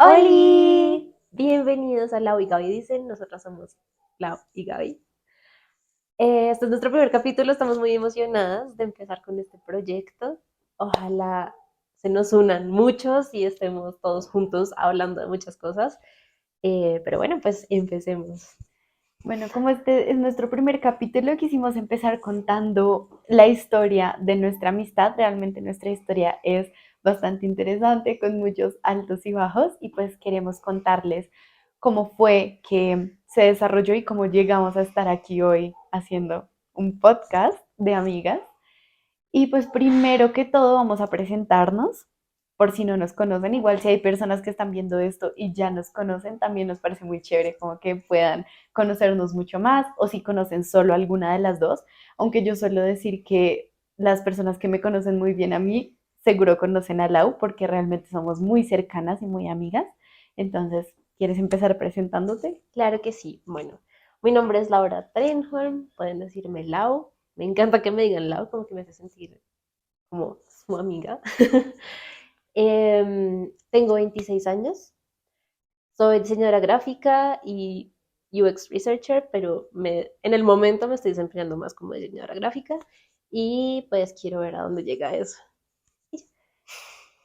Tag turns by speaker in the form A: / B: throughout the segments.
A: ¡Holi! Bienvenidos a Lau y Gaby dicen, nosotras somos Lau y Gaby. Este es nuestro primer capítulo, estamos muy emocionadas de empezar con este proyecto. Ojalá se nos unan muchos y estemos todos juntos hablando de muchas cosas. Pero bueno, pues empecemos.
B: Bueno, como este es nuestro primer capítulo, quisimos empezar contando la historia de nuestra amistad. Realmente nuestra historia es bastante interesante, con muchos altos y bajos, y pues queremos contarles cómo fue que se desarrolló y cómo llegamos a estar aquí hoy haciendo un podcast de amigas. Y pues primero que todo vamos a presentarnos, por si no nos conocen. Igual si hay personas que están viendo esto y ya nos conocen, también nos parece muy chévere como que puedan conocernos mucho más o si conocen solo alguna de las dos. Aunque yo suelo decir que las personas que me conocen muy bien a mí seguro conocen a Lau porque realmente somos muy cercanas y muy amigas. Entonces, ¿quieres empezar presentándote?
A: Claro que sí. Bueno, mi nombre es Laura Trenholm, pueden decirme Lau. Me encanta que me digan Lau, como que me hace sentir como su amiga. Tengo 26 años, soy diseñadora gráfica y UX researcher, pero en el momento me estoy desempeñando más como diseñadora gráfica y pues quiero ver a dónde llega eso.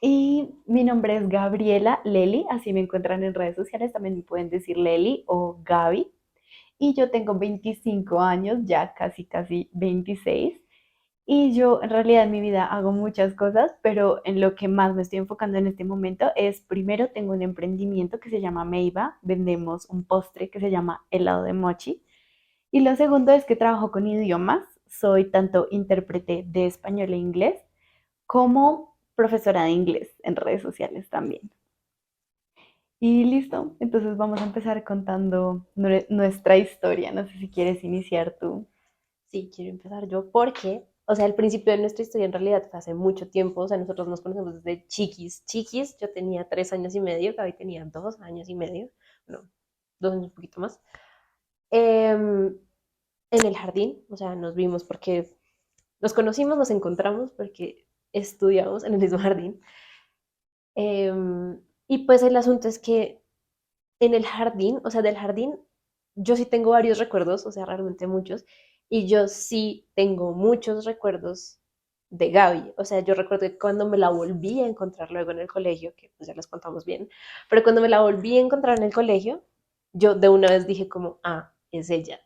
B: Y mi nombre es Gabriela Leli, así me encuentran en redes sociales, también me pueden decir Leli o Gaby. Y yo tengo 25 años, ya casi 26. Y yo en realidad en mi vida hago muchas cosas, pero en lo que más me estoy enfocando en este momento es, primero tengo un emprendimiento que se llama Meiva, vendemos un postre que se llama helado de mochi. Y lo segundo es que trabajo con idiomas, soy tanto intérprete de español e inglés como profesora de inglés en redes sociales también. Y listo, entonces vamos a empezar contando nuestra historia. No sé si quieres iniciar tú.
A: Sí, quiero empezar yo porque, o sea, el principio de nuestra historia en realidad fue hace mucho tiempo, o sea, nosotros nos conocemos desde chiquis. Chiquis, yo tenía 3 años y medio, Gaby tenía 2 años y medio, no, 2 años un poquito más. Em, en el jardín, o sea, nos vimos porque nos conocimos, nos encontramos porque estudiamos en el mismo jardín. Y pues el asunto es que en el jardín, o sea, del jardín, yo sí tengo varios recuerdos, o sea, realmente muchos, y yo sí tengo muchos recuerdos de Gaby. O sea, yo recuerdo que cuando me la volví a encontrar luego en el colegio, que pues ya les contamos bien, pero cuando me la volví a encontrar en el colegio, yo de una vez dije como, ah, es ella.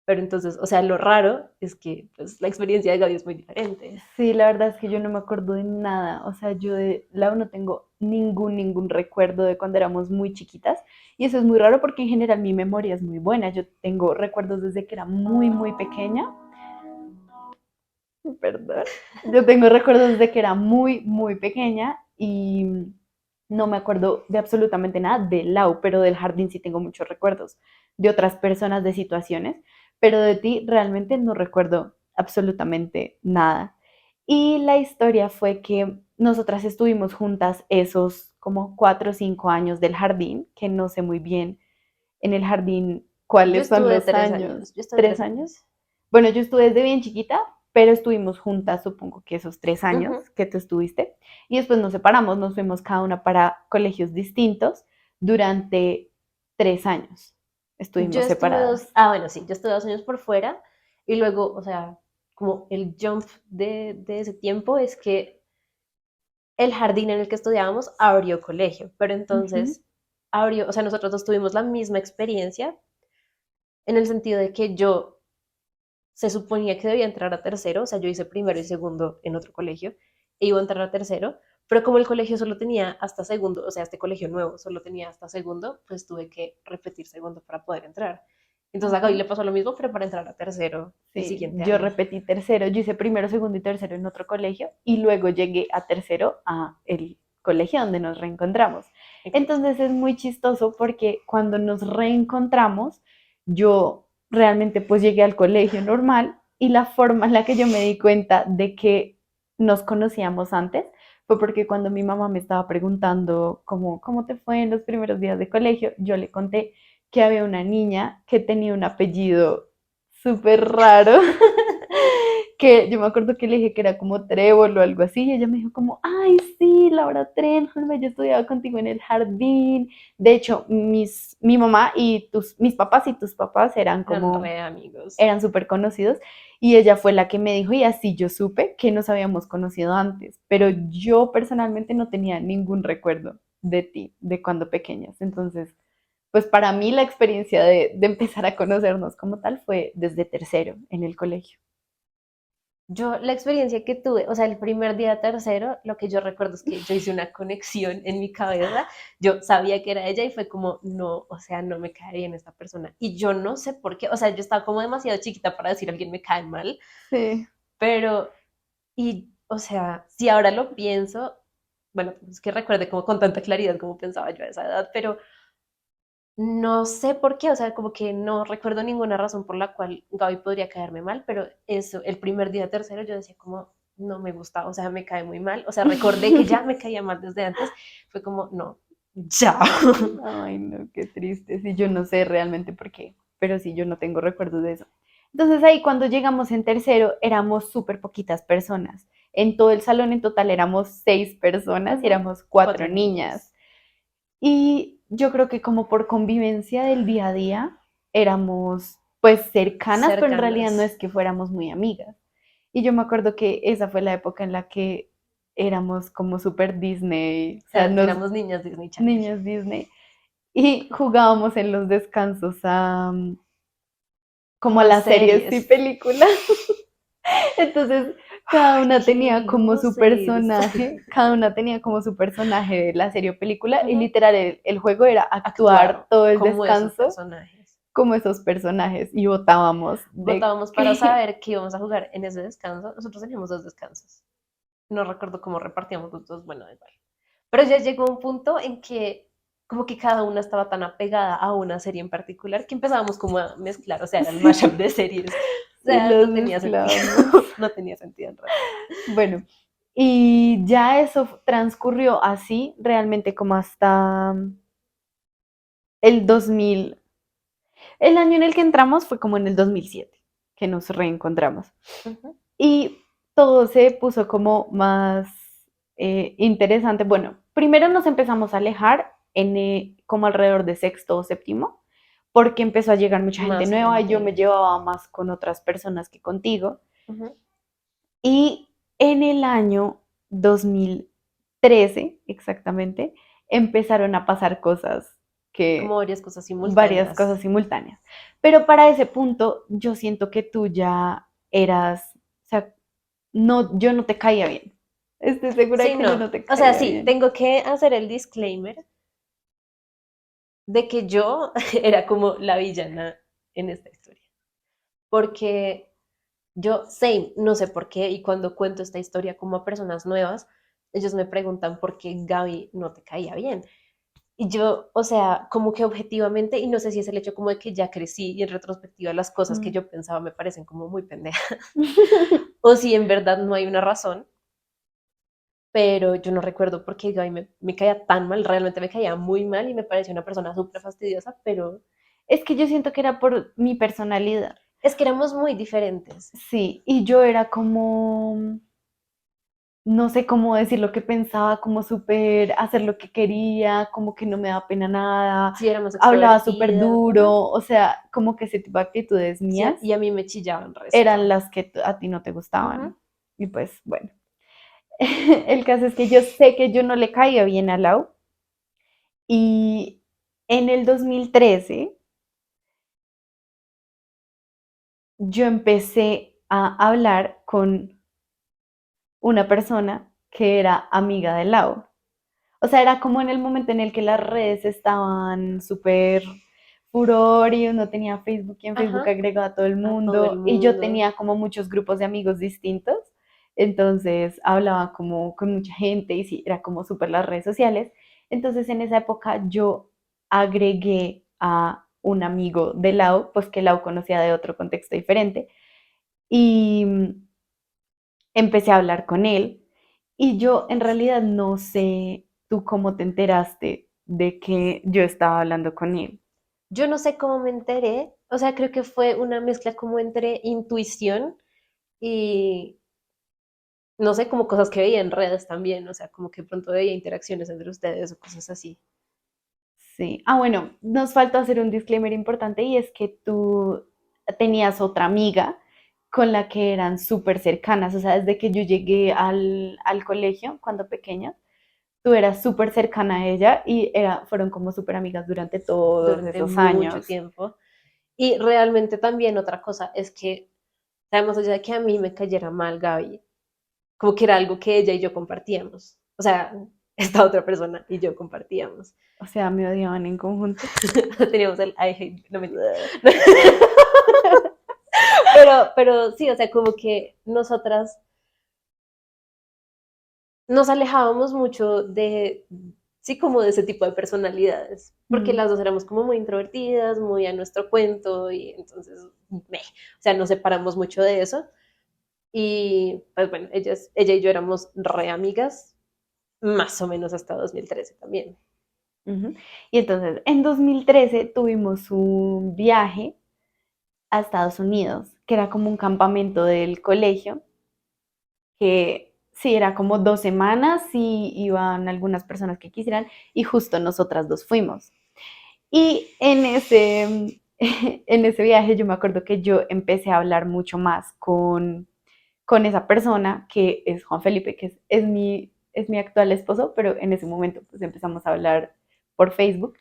A: Pero entonces, o sea, lo raro es que pues, la experiencia de Gaby es muy diferente.
B: Sí, la verdad es que yo no me acuerdo de nada. O sea, yo de Lau no tengo ningún recuerdo de cuando éramos muy chiquitas. Y eso es muy raro porque en general mi memoria es muy buena. Yo tengo recuerdos desde que era muy pequeña. Perdón. Yo tengo recuerdos desde que era muy pequeña y no me acuerdo de absolutamente nada de Lau, pero del jardín sí tengo muchos recuerdos, de otras personas, de situaciones, pero de ti realmente no recuerdo absolutamente nada. Y la historia fue que nosotras estuvimos juntas esos como 4 o 5 años del jardín, que no sé muy bien en el jardín
A: Yo
B: cuáles son
A: estuve
B: los
A: tres
B: años.
A: años, yo estuve
B: ¿Tres
A: 3 años.
B: años? Bueno, yo estuve desde bien chiquita, pero estuvimos juntas, supongo que esos 3 años
A: Ujú.
B: que tú estuviste. Y después nos separamos, nos fuimos cada una para colegios distintos durante 3 años.
A: Yo
B: Estuvimos
A: estuve
B: separadas.
A: bueno, sí, yo estuve 2 años por fuera y luego, o sea, como el jump de ese tiempo es que el jardín en el que estudiábamos abrió colegio, pero
B: Ujú.
A: entonces abrió, o sea, nosotros dos tuvimos la misma experiencia en el sentido de que yo se suponía que debía entrar a tercero, o sea, yo hice primero y segundo en otro colegio e iba a entrar a tercero, pero como el colegio solo tenía hasta segundo, o sea, este colegio nuevo solo tenía hasta segundo, pues tuve que repetir segundo para poder entrar. Entonces a Gaby
B: Ajá.
A: le pasó lo mismo, pero para entrar a tercero el
B: Sí,
A: siguiente
B: yo
A: año.
B: repetí tercero, yo hice primero, segundo y tercero en otro colegio y luego llegué a tercero a el colegio donde nos reencontramos.
A: Exacto.
B: Entonces es muy chistoso porque cuando nos reencontramos, yo realmente pues llegué al colegio normal y la forma en la que yo me di cuenta de que nos conocíamos antes fue porque cuando mi mamá me estaba preguntando cómo te fue en los primeros días de colegio, yo le conté que había una niña que tenía un apellido súper raro que yo me acuerdo que le dije que era como Trébol o algo así, y ella me dijo como, ay, sí, Laura Trenholm, yo estudiaba contigo en el jardín. De hecho, mi mamá y mis papás y tus papás eran
A: Eran
B: como,
A: re amigos.
B: eran súper conocidos, y ella fue la que me dijo, y así yo supe que nos habíamos conocido antes, pero yo personalmente no tenía ningún recuerdo de ti, de cuando pequeñas. Entonces, pues para mí la experiencia de empezar a conocernos como tal fue desde tercero en el colegio.
A: Yo, la experiencia que tuve, o sea, el primer día de tercero, lo que yo recuerdo es que yo hice una conexión en mi cabeza. Yo sabía que era ella y fue como, no, o sea, no me cae bien esta persona. Y yo no sé por qué, o sea, yo estaba como demasiado chiquita para decir a alguien me cae mal,
B: Sí.
A: pero, y, o sea, si ahora lo pienso, bueno, es que recuerde como con tanta claridad como pensaba yo a esa edad, pero no sé por qué, o sea, como que no recuerdo ninguna razón por la cual Gaby podría caerme mal, pero eso, el primer día de tercero yo decía como, no me gusta, o sea, me cae muy mal, o sea, recordé que ya me caía mal desde antes, fue como, no, ya.
B: Ay, no, qué triste. Sí, yo no sé realmente por qué, pero sí, yo no tengo recuerdos de eso. Entonces ahí cuando llegamos en tercero éramos súper poquitas personas. En todo el salón en total éramos 6 personas y
A: Ujú.
B: éramos cuatro
A: Cuatro
B: niñas.
A: niñas
B: Y yo creo que como por convivencia del día a día éramos pues cercanas, pero en realidad no
A: cercanas.
B: es que fuéramos muy amigas. Y yo me acuerdo que esa fue la época en la que éramos como súper Disney, o sea, nos
A: Éramos niñas Disney Channel.
B: niños Disney, y jugábamos en los descansos como
A: Como
B: a
A: a
B: las series y
A: series.
B: películas. Entonces, cada
A: Ay,
B: una
A: qué
B: tenía como su
A: losers.
B: personaje, cada una tenía como su personaje de la serie o película, y
A: Ujú.
B: literal el juego era actuar
A: Actuar
B: todo el
A: como esos
B: descanso
A: personajes.
B: como esos personajes y votábamos de
A: Votábamos para
B: que
A: saber qué íbamos a jugar en ese descanso. Nosotros teníamos dos descansos. No recuerdo cómo repartíamos los dos, bueno, da igual. Pero ya llegó un punto en que como que cada una estaba tan apegada a una serie en particular que empezábamos como a mezclar, o sea, era el mashup
B: sí,
A: de series. O
B: sí
A: sea,
B: los
A: no tenía sentido,
B: mezclábamos.
A: no tenía sentido en realidad.
B: Bueno, y ya eso transcurrió así realmente como hasta el 2000. El año en el que entramos fue como en el 2007 que nos reencontramos.
A: Ujú.
B: Y todo se puso como más interesante. Bueno, primero nos empezamos a alejar como alrededor de sexto o séptimo, porque empezó a llegar mucha gente
A: Más
B: nueva y yo me
A: gente.
B: llevaba más con otras personas que contigo.
A: Ujú.
B: Y en el año 2013, exactamente, empezaron a pasar cosas
A: Como
B: que,
A: varias cosas
B: varias
A: simultáneas.
B: cosas simultáneas. Pero para ese punto yo siento que tú ya eras, o sea, no, yo no te caía bien. Estoy segura de
A: Sí,
B: que yo
A: no.
B: no te
A: O sea,
B: caía
A: sí,
B: bien.
A: tengo que hacer el disclaimer de que yo era como la villana en esta historia. Porque yo, same, no sé por qué, y cuando cuento esta historia como a personas nuevas, ellos me preguntan por qué Gaby no te caía bien. Y yo, o sea, como que objetivamente, y no sé si es el hecho como de que ya crecí y en retrospectiva las cosas que
B: Mm.
A: yo pensaba me parecen como muy pendejas, o si en verdad no hay una razón, pero yo no recuerdo por qué Gaby me caía tan mal, realmente me caía muy mal y me parecía una persona súper fastidiosa, pero
B: Es que yo siento que era por mi personalidad.
A: es que éramos muy diferentes.
B: Sí, y yo era como, no sé cómo decir lo que pensaba, como súper hacer lo que quería, como que no me da pena nada,
A: Sí, éramos
B: hablaba súper
A: extrovertidas, ajá.
B: duro, o sea, como que ese tipo de actitudes
A: Sí,
B: mías
A: y a mí me chillaban resto.
B: eran las que a ti no te
A: Ujú.
B: gustaban. Y pues bueno, el caso es que yo sé que yo no le caía bien a Lau, y en el 2013 yo empecé a hablar con una persona que era amiga de Lau. O sea, era como en el momento en el que las redes estaban súper furor y uno tenía Facebook y en Facebook
A: Ajá,
B: agregaba a todo el
A: a todo el
B: mundo y yo
A: mundo.
B: tenía como muchos grupos de amigos distintos. Entonces hablaba como con mucha gente y sí, era como súper las redes sociales. Entonces en esa época yo agregué a un amigo de Lau, pues que Lau conocía de otro contexto diferente, y empecé a hablar con él, y yo en realidad no sé tú cómo te enteraste de que yo estaba hablando con él.
A: Yo no sé cómo me enteré, o sea, creo que fue una mezcla como entre intuición y no sé, como cosas que veía en redes también, o sea, como que pronto veía interacciones entre ustedes o cosas así.
B: Sí. Ah, bueno, nos falta hacer un disclaimer importante y es que tú tenías otra amiga con la que eran súper cercanas, o sea, desde que yo llegué al colegio cuando pequeña, tú eras súper cercana a ella y fueron como súper amigas durante todos
A: Durante
B: esos
A: mucho
B: años.
A: tiempo. Y realmente también otra cosa es que, sabemos allá de que a mí me cayera mal Gaby, como que era algo que ella y yo compartíamos. O sea, esta otra persona y yo compartíamos.
B: O sea, me odiaban en conjunto.
A: Teníamos el I hate, no mentira.
B: Bleh.
A: Pero sí, o sea, como que nosotras nos alejábamos mucho de, sí, como de ese tipo de personalidades, porque
B: Mm,
A: las dos éramos como muy introvertidas, muy a nuestro cuento, y entonces, o sea, nos separamos mucho de eso. Y pues bueno, ella y yo éramos re amigas, más o menos hasta 2013 también.
B: ujú. Y entonces, en 2013 tuvimos un viaje a Estados Unidos, que era como un campamento del colegio, que sí, era como 2 semanas y iban algunas personas que quisieran y justo nosotras dos fuimos. Y en ese viaje yo me acuerdo que yo empecé a hablar mucho más con esa persona que es Juan Felipe, que es mi actual esposo, pero en ese momento pues empezamos a hablar por Facebook.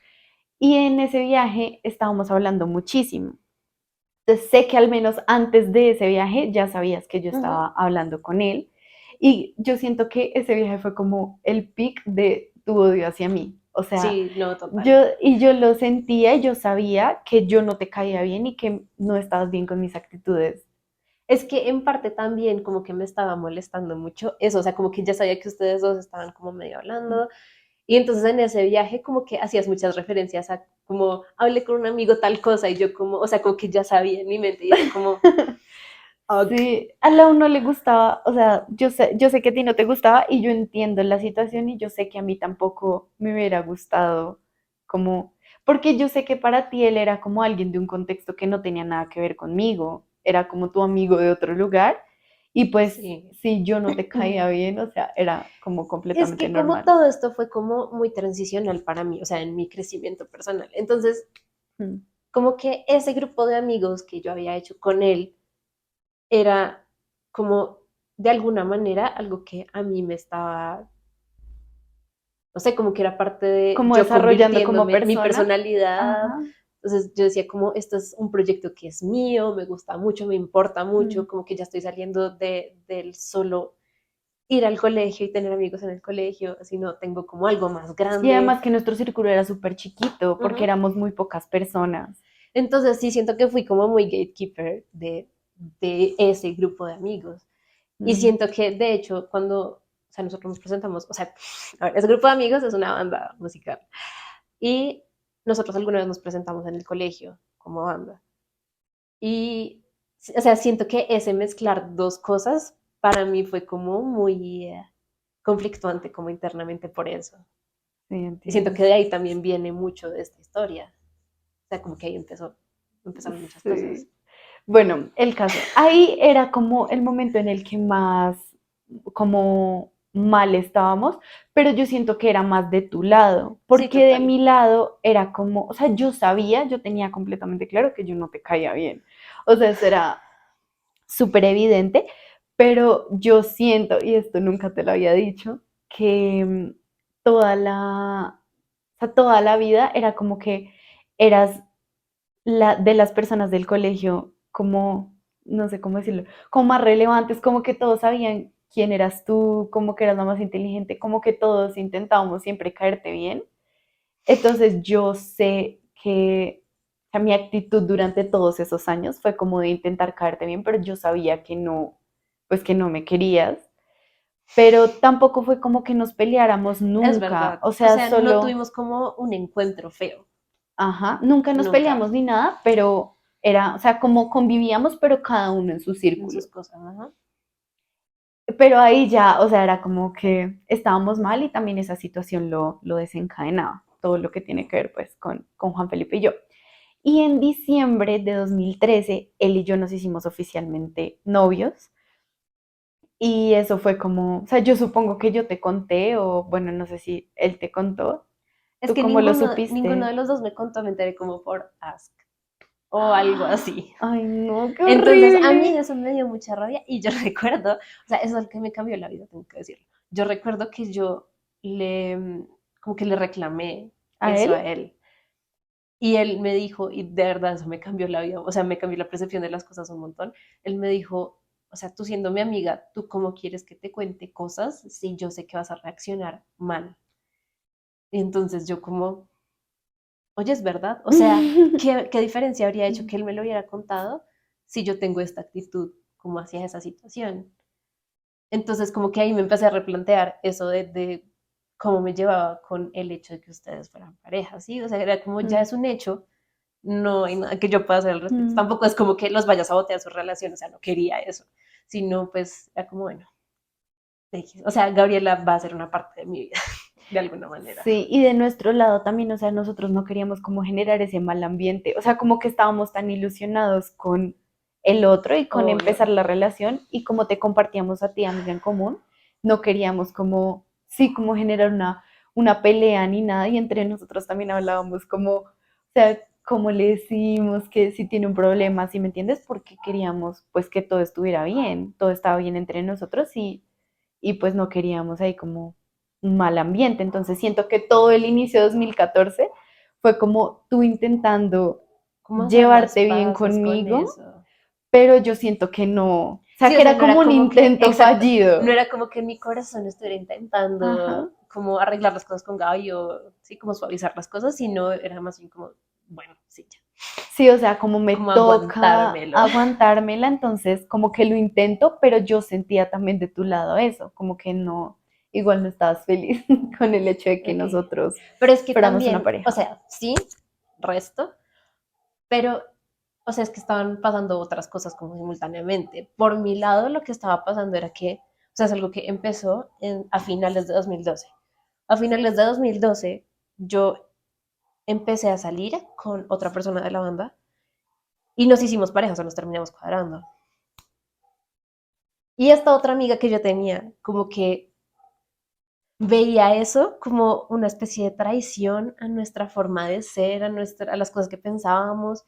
B: Y en ese viaje estábamos hablando muchísimo. Entonces sé que al menos antes de ese viaje ya sabías que yo
A: Ujú.
B: estaba hablando con él y yo siento que ese viaje fue como el pic de tu odio hacia mí. O sea,
A: Sí, no, total.
B: yo lo sentía y yo sabía que yo no te caía bien y que no estabas bien con mis actitudes.
A: Es que en parte también como que me estaba molestando mucho eso, o sea, como que ya sabía que ustedes dos estaban como medio hablando, y entonces en ese viaje como que hacías muchas referencias a como hablé con un amigo tal cosa y yo como, o sea, como que ya sabía en mi mente y era como, "Ugh".
B: Sí, a la uno le gustaba, o sea, yo sé que a ti no te gustaba y yo entiendo la situación y yo sé que a mí tampoco me hubiera gustado como, porque yo sé que para ti él era como alguien de un contexto que no tenía nada que ver conmigo, era como tu amigo de otro lugar y pues
A: Sí.
B: si yo no te caía bien, o sea, era como
A: Es
B: completamente
A: que como
B: normal.
A: todo esto fue como muy transicional para mí, o sea, en mi crecimiento personal. Entonces,
B: Mm.
A: como que ese grupo de amigos que yo había hecho con él era como de alguna manera algo que a mí me estaba, no sé, como que era parte de
B: Como
A: yo
B: desarrollando como
A: convirtiéndome, mi
B: persona.
A: personalidad.
B: Ajá.
A: Entonces yo decía como, esto es un proyecto que es mío, me gusta mucho, me importa
B: Mm.
A: mucho, como que ya estoy saliendo del solo ir al colegio y tener amigos en el colegio, sino tengo como algo más
B: Y
A: grande.
B: además que nuestro círculo era súper chiquito porque
A: Ujú.
B: éramos muy pocas personas.
A: Entonces sí siento que fui como muy gatekeeper de ese grupo de amigos. Y
B: Mm.
A: siento que, de hecho, cuando, o sea, nosotros nos presentamos, o sea, a ver, ese grupo de amigos es una banda musical. Y nosotros alguna vez nos presentamos en el colegio como banda. Y, o sea, siento que ese mezclar dos cosas para mí fue como muy conflictuante como internamente por eso.
B: Sí,
A: Y siento
B: entiendo.
A: que de ahí también viene mucho de esta historia. O sea, como que ahí empezaron muchas cosas.
B: Sí. Bueno, el caso. Ahí era como el momento en el que más, como mal estábamos, pero yo siento que era más de tu lado,
A: Sí,
B: porque de
A: total.
B: mi lado era como, o sea, yo tenía completamente claro que yo no te caía bien. O sea, eso era súper evidente, pero yo siento, y esto nunca te lo había dicho, que toda la vida era como que eras de las personas del colegio como, no sé cómo decirlo, como más relevantes, como que todos sabían quién eras tú, como que eras la más inteligente, como que todos intentábamos siempre caerte bien. Entonces yo sé que o sea, mi actitud durante todos esos años fue como de intentar caerte bien, pero yo sabía que no, pues que no me querías, pero tampoco fue como que nos peleáramos
A: Es
B: nunca,
A: verdad.
B: o
A: O
B: sea,
A: sea, no
B: solo,
A: tuvimos como un encuentro feo.
B: ajá, nunca nos
A: Nunca.
B: peleamos ni nada, pero era, o sea, como convivíamos, pero cada uno en su
A: En sus
B: círculo.
A: cosas. Ajá.
B: Pero ahí ya, o sea, era como que estábamos mal y también esa situación lo desencadenaba, todo lo que tiene que ver pues con Juan Felipe y yo. Y en diciembre de 2013, él y yo nos hicimos oficialmente novios, Y eso fue como, o sea, yo supongo que yo te conté, o bueno, no sé si él te contó.
A: Es
B: ¿Tú
A: que
B: cómo lo
A: ninguno de
B: supiste?
A: los dos me contó, me enteré como por Ask o algo así.
B: Ay, no, qué
A: Entonces, a mí
B: horrible.
A: eso me dio mucha rabia y yo recuerdo, o sea, eso es lo que me cambió la vida, tengo que decirlo. Yo recuerdo que yo como que le reclamé
B: ¿A
A: eso
B: él?
A: a él y él me dijo, y de verdad eso me cambió la vida, o sea, me cambió la percepción de las cosas un montón. Él me dijo, o sea, tú siendo mi amiga, ¿tú cómo quieres que te cuente cosas si yo sé que vas a reaccionar mal? Y entonces yo como, oye, es verdad, o sea, ¿qué diferencia habría hecho que él me lo hubiera contado si yo tengo esta actitud como hacia esa situación? Entonces, como que ahí me empecé a replantear eso de cómo me llevaba con el hecho de que ustedes fueran pareja, ¿sí? O sea, era como ya
B: Mm,
A: es un hecho, no hay nada que yo pueda hacer al respecto.
B: mm.
A: Tampoco es como que los vaya a sabotear su relación, o sea, no quería eso, sino pues era como, bueno, o sea, Gabriela va a ser una parte de mi vida, de alguna manera.
B: Sí, y de nuestro lado también, o sea, nosotros no queríamos como generar ese mal ambiente, o sea, como que estábamos tan ilusionados con el otro y con empezar
A: Obvio.
B: la relación y como te compartíamos a ti, amiga en común, no queríamos como, sí, como generar una pelea ni nada y entre nosotros también hablábamos como, o sea, como le decimos que si tiene un problema, ¿sí me entiendes? Porque queríamos pues que todo estuviera bien, todo estaba bien entre nosotros y pues no queríamos ahí como un mal ambiente. Entonces siento que todo el inicio de 2014 fue como tú intentando
A: ¿Cómo hacer las
B: llevarte bien
A: paces con
B: conmigo,
A: eso?
B: pero yo siento que no, o sea,
A: Sí,
B: que
A: o sea,
B: era
A: no era
B: como un
A: como que,
B: intento
A: exacto, no
B: fallido.
A: era como que mi corazón estuviera
B: Ajá.
A: intentando como arreglar las cosas con Gaby o sí, como suavizar las cosas, sino era más bien como, bueno, sí, ya,
B: Sí, o sea, como me
A: como
B: toca
A: aguantármelo.
B: aguantármela, entonces como que lo intento, pero yo sentía también de tu lado eso, como que no, igual no estabas feliz con el hecho de que
A: Ok.
B: nosotros
A: Pero es que
B: fuéramos una
A: también, o
B: pareja.
A: sea, sí, resto, pero, o sea, es que estaban pasando otras cosas como simultáneamente. Por mi lado, lo que estaba pasando era que, o sea, es algo que empezó a finales de 2012. A finales de 2012, yo empecé a salir con otra persona de la banda y nos hicimos pareja, o sea, nos terminamos cuadrando. Y esta otra amiga que yo tenía, como que veía eso como una especie de traición a nuestra forma de ser, a las cosas que pensábamos,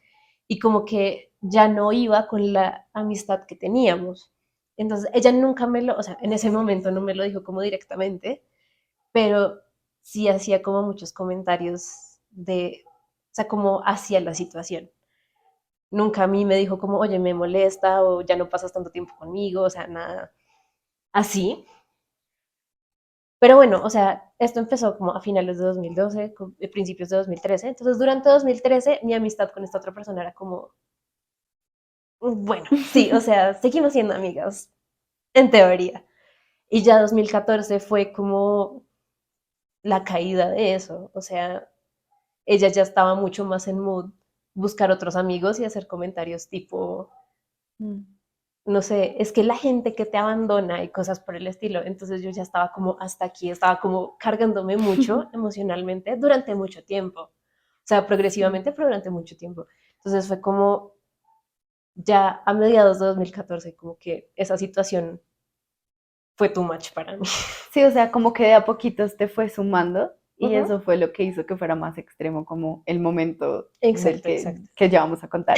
A: y como que ya no iba con la amistad que teníamos. Entonces, ella nunca o sea, en ese momento no me lo dijo como directamente, pero sí hacía como muchos comentarios o sea, como hacia la situación. Nunca a mí me dijo como, oye, me molesta o ya no pasas tanto tiempo conmigo, o sea, nada así. Pero bueno, o sea, esto empezó como a finales de 2012, principios de 2013. Entonces, durante 2013, mi amistad con esta otra persona era como, bueno, sí, o sea, seguimos siendo amigas, en teoría. Y ya 2014 fue como la caída de eso. O sea, ella ya estaba mucho más en mood buscar otros amigos y hacer comentarios tipo,
B: Mm.
A: no sé, es que la gente que te abandona y cosas por el estilo. Entonces yo ya estaba como hasta aquí, estaba como cargándome mucho emocionalmente durante mucho tiempo. O sea,
B: Sí.
A: progresivamente, pero durante mucho tiempo. Entonces fue como ya a mediados de 2014, como que esa situación fue too much para mí.
B: Sí, o sea, como que de a poquitos te fue sumando y
A: Ujú.
B: eso fue lo que hizo que fuera más extremo como el momento del
A: Exacto, exacto.
B: que ya vamos a contar,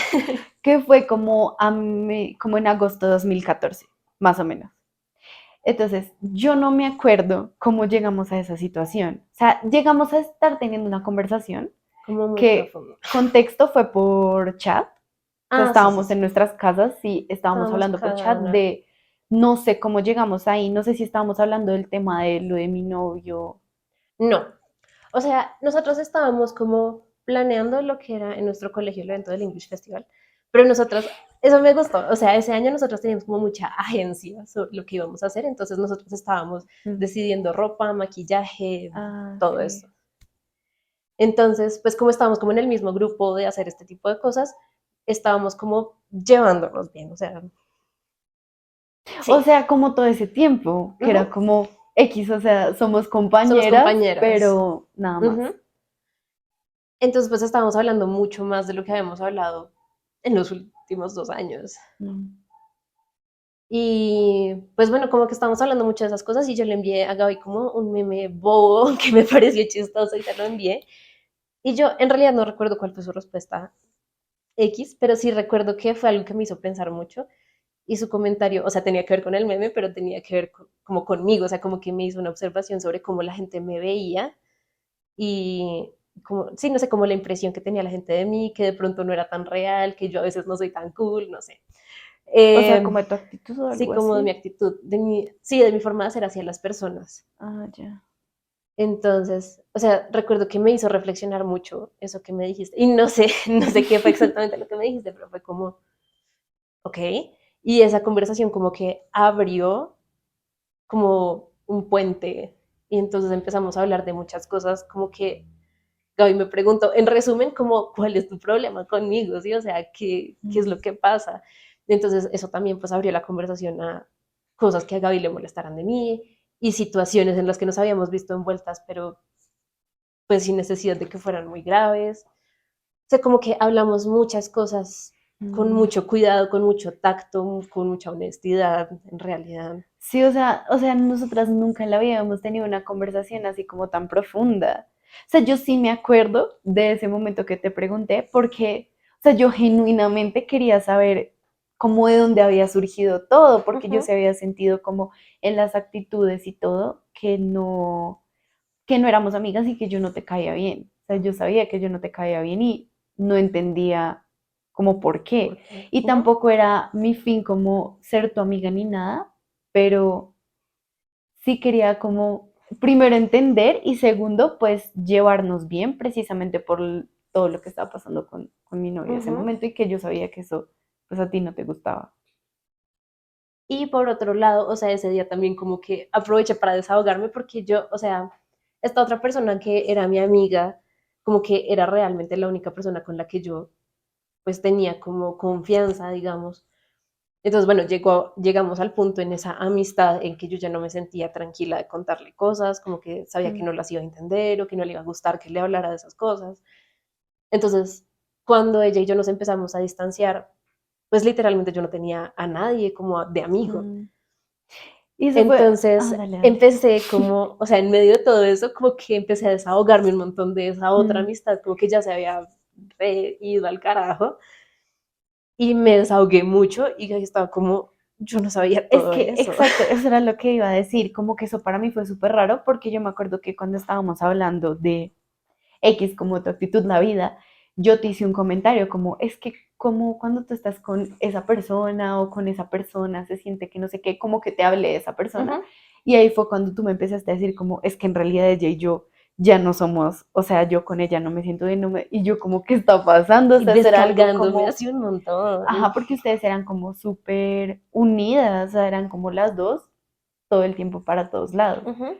B: que fue como, como en agosto de 2014, más o menos. Entonces, yo no me acuerdo cómo llegamos a esa situación. O sea, llegamos a estar teniendo una conversación
A: Como muy
B: que
A: profundo.
B: contexto fue por chat. O sea,
A: Ah, sí, sí,
B: estábamos en
A: sí.
B: nuestras casas y estábamos
A: Estábamos
B: hablando por
A: cada
B: chat
A: una.
B: de, no sé cómo llegamos ahí, no sé si estábamos hablando del tema de lo de mi novio.
A: No. O sea, nosotros estábamos como planeando lo que era en nuestro colegio el evento del English Festival, pero nosotros, eso me gustó, o sea, ese año nosotros teníamos como mucha agencia sobre lo que íbamos a hacer, entonces nosotros estábamos
B: Mm.
A: decidiendo ropa, maquillaje,
B: Ah,
A: todo
B: sí.
A: eso. Entonces, pues como estábamos como en el mismo grupo de hacer este tipo de cosas, estábamos como llevándonos bien, o sea,
B: O
A: sí,
B: sea, como todo ese tiempo, que era
A: ujú,
B: como X, o sea, somos
A: somos
B: compañeras,
A: compañeras.
B: pero nada más.
A: Ujú. Entonces, pues estábamos hablando mucho más de lo que habíamos hablado en los últimos 2 años.
B: Mm.
A: Y pues bueno, como que estábamos hablando mucho de esas cosas y yo le envié a Gaby como un meme bobo que me pareció chistoso y se lo envié. Y yo en realidad no recuerdo cuál fue su respuesta X, pero sí recuerdo que fue algo que me hizo pensar mucho. Y su comentario, o sea, tenía que ver con el meme, pero tenía que ver como conmigo, o sea, como que me hizo una observación sobre cómo la gente me veía y como, sí, no sé, como la impresión que tenía la gente de mí, que de pronto no era tan real, que yo a veces no soy tan cool, no sé.
B: O sea,
A: Eh,
B: como de tu actitud o
A: sí,
B: algo
A: como de mi
B: así.
A: actitud, sí, de mi forma de ser hacia las personas.
B: Ah, ya.
A: Entonces, o sea, recuerdo que me hizo reflexionar mucho eso que me dijiste. Y no sé, no sé qué fue exactamente lo que me dijiste, pero fue como, ok. Y esa conversación como que abrió como un puente. Y entonces empezamos a hablar de muchas cosas, como que Gaby me preguntó, en resumen, como, ¿cuál es tu problema conmigo? ¿Sí? O sea, ¿qué es lo que pasa? Y entonces eso también pues abrió la conversación a cosas que a Gaby le molestaran de mí y situaciones en las que nos habíamos visto envueltas, pero pues sin necesidad de que fueran muy graves. O sea, como que hablamos muchas cosas con
B: Mm.
A: mucho cuidado, con mucho tacto, con mucha honestidad, en realidad.
B: Sí, o sea, nosotras nunca en la vida hemos tenido una conversación así como tan profunda. O sea, yo sí me acuerdo de ese momento que te pregunté porque, o sea, yo genuinamente quería saber cómo de dónde había surgido todo, porque yo
A: Ujú.
B: se había sentido como en las actitudes y todo que no éramos amigas y que yo no te caía bien. O sea, yo sabía que yo no te caía bien y no entendía como por qué.
A: ¿Por qué?
B: Y
A: Ujú.
B: tampoco era mi fin como ser tu amiga ni nada, pero sí quería como primero entender y segundo, pues llevarnos bien precisamente por todo lo que estaba pasando con mi novio en ese
A: Ujú.
B: momento y que yo sabía que eso pues a ti no te gustaba.
A: Y por otro lado, o sea, ese día también como que aproveché para desahogarme porque yo, o sea, esta otra persona que era mi amiga, como que era realmente la única persona con la que yo pues tenía como confianza, digamos. Entonces, bueno, llegamos al punto en esa amistad en que yo ya no me sentía tranquila de contarle cosas, como que sabía que
B: Mm.
A: no las iba a entender o que no le iba a gustar que le hablara de esas cosas. Entonces, cuando ella y yo nos empezamos a distanciar, pues literalmente yo no tenía a nadie como de amigo.
B: Mm. Y eso fue,
A: Entonces
B: dale, dale.
A: empecé como, o sea, en medio de todo eso, como que empecé a desahogarme un montón de esa otra
B: Mm.
A: amistad, como que ya se había ido al carajo y me desahogué mucho y yo estaba como, yo no sabía
B: Es
A: todo
B: que,
A: eso.
B: exacto, eso era lo que iba a decir, como que eso para mí fue súper raro porque yo me acuerdo que cuando estábamos hablando de X como tu actitud, la vida, yo te hice un comentario como, es que como cuando tú estás con esa persona o con esa persona se siente que no sé qué, como que te hable de esa persona.
A: Ujú.
B: Y ahí fue cuando tú me empezaste a decir como, es que en realidad ella y yo ya no somos, o sea, yo con ella no me siento bien, y yo como, ¿qué está pasando? O
A: Y
B: sea, será algo
A: descargándome
B: como,
A: así un montón.
B: ajá, porque ustedes eran como súper unidas, o sea, eran como las dos todo el tiempo para todos lados.
A: Ujú.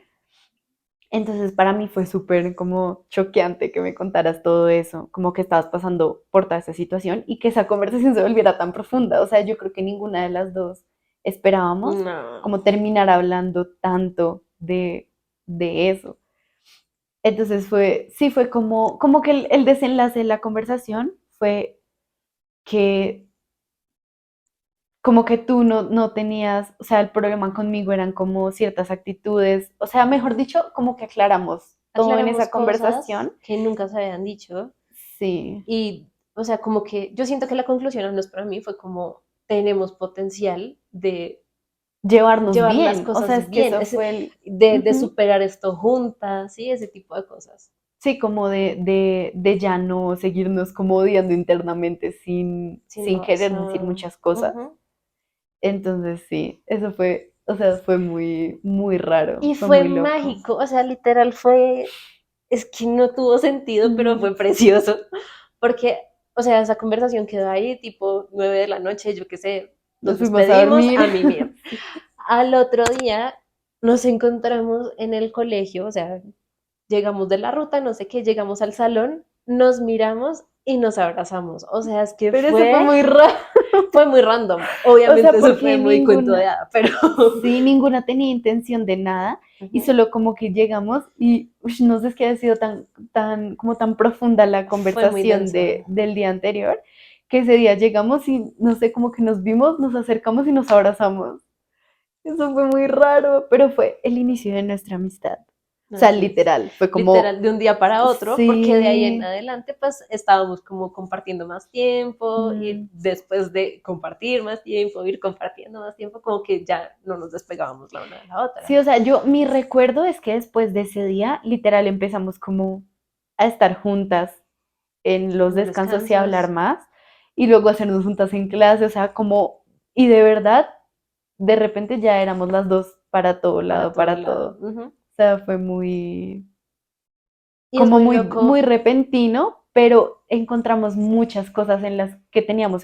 B: Entonces para mí fue súper como choqueante que me contaras todo eso, como que estabas pasando por toda esa situación y que esa conversación se volviera tan profunda. O sea, yo creo que ninguna de las dos esperábamos
A: No.
B: como terminar hablando tanto de eso. Entonces fue, sí fue como, como que el desenlace de la conversación fue que como que tú no tenías, o sea, el problema conmigo eran como ciertas actitudes, o sea, mejor dicho, como que aclaramos todo en
A: Aclaramos
B: esa
A: cosas
B: conversación.
A: que nunca se habían dicho
B: Sí,
A: y, o sea, como que yo siento que la conclusión, al menos para mí, fue como tenemos potencial de
B: llevarnos
A: llevar las
B: bien, o sea,
A: cosas
B: es que
A: bien,
B: eso fue el,
A: de
B: ujú,
A: superar esto juntas, ¿sí? Ese tipo de cosas.
B: sí, como de ya no seguirnos como odiando internamente
A: Sin
B: sin querer decir
A: razón.
B: muchas cosas.
A: Ujú.
B: Entonces, sí, eso fue, o sea, fue muy, muy raro,
A: Y
B: fue
A: fue
B: muy loco.
A: mágico, o sea, literal fue, es que no tuvo sentido, pero
B: Mm.
A: fue precioso, porque, o sea, esa conversación quedó ahí tipo 9 de la noche, yo qué sé,
B: Nos
A: nos
B: fuimos a
A: despedimos
B: dormir.
A: a mimir. Al otro día nos encontramos en el colegio, o sea, llegamos de la ruta, no sé qué, llegamos al salón, nos miramos y nos abrazamos. O sea, es que
B: Pero eso fue muy raro.
A: fue muy random.
B: O
A: Obviamente
B: sea,
A: eso fue
B: porque
A: muy cuento de
B: ninguna,
A: hada, pero
B: sí, ninguna tenía intención de nada y
A: ujú,
B: solo como que llegamos y ush, no sé, es que ha sido tan, tan, como tan profunda la
A: fue muy
B: conversación
A: denso.
B: del día anterior que ese día llegamos y no sé, como que nos vimos, nos acercamos y nos abrazamos. Eso fue muy raro, pero fue el inicio de nuestra amistad. O sea,
A: Así es.
B: literal, fue como,
A: Literal, de un día para otro, porque de ahí en
B: sí,
A: adelante, pues estábamos como compartiendo más tiempo y
B: mm,
A: después de compartir más tiempo, ir compartiendo más tiempo, como que ya no nos despegábamos la una de la
B: sí,
A: otra.
B: o sea, mi recuerdo es que después de ese día, literal, empezamos como a estar juntas en los
A: En los
B: descansos y a hablar
A: descansos,
B: más, y luego hacernos juntas en clase, o sea, como, y de verdad, de repente ya éramos las dos para todo
A: para
B: lado,
A: todo
B: para
A: lado.
B: todo.
A: Ujú.
B: O sea, fue muy,
A: Y es
B: como
A: muy
B: muy,
A: loco.
B: muy repentino, pero encontramos muchas cosas en las que teníamos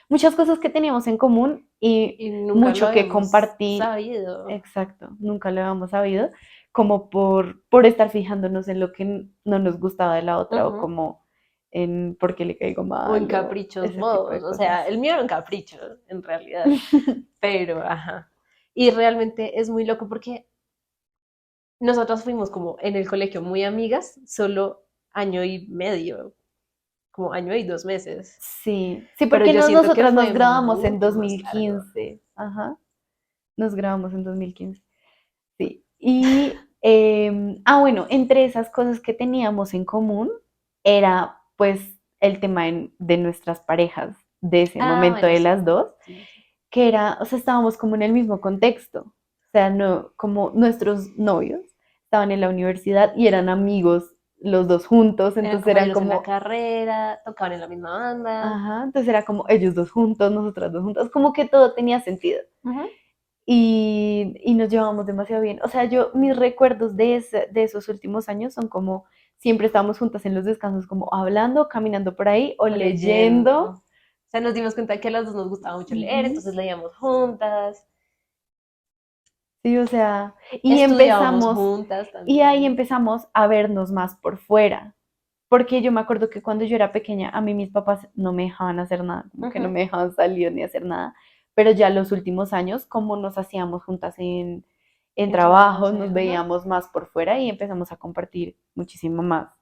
B: muchas cosas que teníamos en común y
A: Y nunca lo
B: mucho que
A: habíamos
B: compartir.
A: sabido.
B: Exacto, nunca lo habíamos sabido, como por estar fijándonos en lo que no nos gustaba de la otra o
A: Ujú.
B: como en por qué le caigo
A: O en
B: mal o
A: caprichos
B: ese tipo
A: bobos.
B: de
A: O
B: cosas.
A: sea, el mío era un capricho, en realidad. Pero, ajá. Y realmente es muy loco porque nosotras fuimos como en el colegio muy amigas, solo año y medio, como año y 2 meses.
B: Sí, sí,
A: Pero
B: porque
A: yo siento que
B: nosotras nos
A: fue
B: grabamos en
A: mucho
B: dos
A: más
B: mil
A: largo.
B: quince ajá, nos grabamos en 2015. Sí, y bueno, entre esas cosas que teníamos en común era pues el tema de nuestras parejas de ese
A: Ah,
B: momento
A: bueno,
B: de
A: sí.
B: las dos,
A: Sí, sí.
B: que era, o sea, estábamos como en el mismo contexto, o sea, no, como nuestros novios estaban en la universidad y eran amigos los dos juntos,
A: Eran
B: entonces eran
A: compañeros en la
B: como,
A: carrera, tocaban en la misma banda.
B: ajá, entonces era como ellos dos juntos, nosotras dos juntas, como que todo tenía sentido.
A: Ujú.
B: Y nos llevamos demasiado bien. O sea, mis recuerdos de esos últimos años son como siempre estábamos juntas en los descansos, como hablando, caminando por ahí o
A: O leyendo.
B: leyendo.
A: O sea, nos dimos cuenta que a las dos nos gustaba mucho leer,
B: Ujú.
A: entonces leíamos juntas,
B: Sí, o sea,
A: estudiábamos juntas
B: y ahí
A: también.
B: empezamos a vernos más por fuera. Porque yo me acuerdo que cuando yo era pequeña, a mí mis papás no me dejaban hacer nada, como que no
A: Ujú.
B: me dejaban salir ni hacer nada. Pero ya los últimos años, como nos hacíamos juntas en
A: En trabajo,
B: trabajos,
A: sí.
B: nos
A: Ujú.
B: veíamos más por fuera y empezamos a compartir muchísimo más.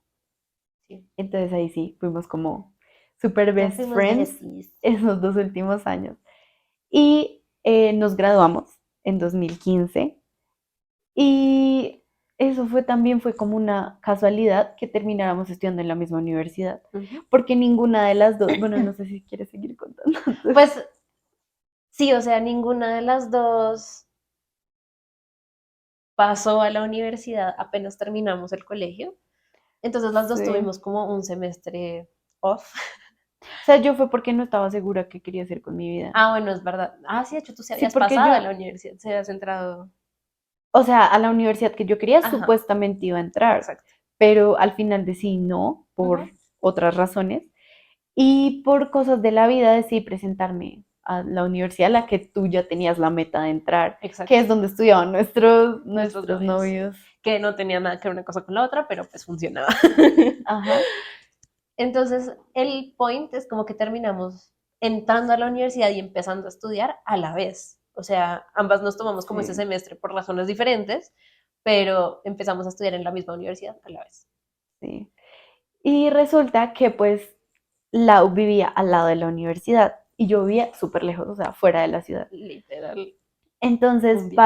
A: Sí.
B: Entonces ahí sí, fuimos como super
A: Ya
B: best
A: fuimos
B: friends
A: besties.
B: esos 2 últimos años. Y nos graduamos en 2015 y eso también fue como una casualidad que termináramos estudiando en la misma universidad,
A: Ujú.
B: porque ninguna de las dos, bueno, no sé si quieres seguir contando.
A: Pues sí, o sea, ninguna de las dos pasó a la universidad apenas terminamos el colegio. Entonces las dos
B: Sí.
A: tuvimos como un semestre off.
B: O sea, yo fue porque no estaba segura qué quería hacer con mi vida.
A: Ah, bueno, es verdad. Ah, sí, de hecho tú se
B: Sí,
A: habías
B: porque
A: pasado a
B: yo,
A: la universidad, se habías entrado.
B: o sea, a la universidad que yo quería
A: Ajá,
B: supuestamente iba a entrar,
A: exacto.
B: pero al final decidí no, por
A: Ujú.
B: otras razones. Y por cosas de la vida decidí presentarme a la universidad a la que tú ya tenías la meta de entrar, que
A: Exacto.
B: es donde estudiaban nuestros,
A: Nuestros
B: nuestros
A: novios.
B: novios.
A: Que no tenía nada que ver una cosa con la otra, pero pues funcionaba.
B: Ajá,
A: Entonces, el point es como que terminamos entrando a la universidad y empezando a estudiar a la vez. O sea, ambas nos tomamos como ese
B: sí,
A: semestre por razones diferentes, pero empezamos a estudiar en la misma universidad a la vez.
B: sí. Y resulta que pues Lau vivía al lado de la universidad y yo vivía súper lejos, o sea, fuera de la ciudad.
A: Literal,
B: Entonces,
A: un viaje.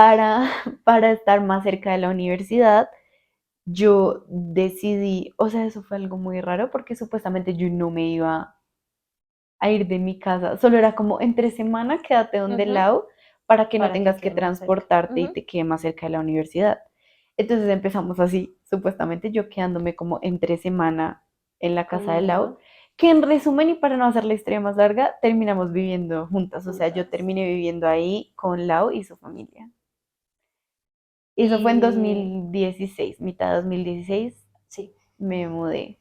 B: para estar más cerca de la universidad, yo decidí, o sea, eso fue algo muy raro porque supuestamente yo no me iba a ir de mi casa. Solo era como entre semana quédate donde
A: Ujú.
B: Lau para que no
A: Para que
B: tengas que
A: quede más cerca.
B: transportarte y
A: Ujú.
B: te quede más cerca de la universidad. Entonces empezamos así, supuestamente yo quedándome como entre semana en la casa de Lau,
A: Conmigo,
B: que en resumen y para no hacer la historia más larga, terminamos viviendo juntas. O sea, yo
A: juntas.
B: terminé viviendo ahí con Lau y su familia. Y eso fue en
A: Y
B: 2016, mitad de 2016
A: sí,
B: me mudé.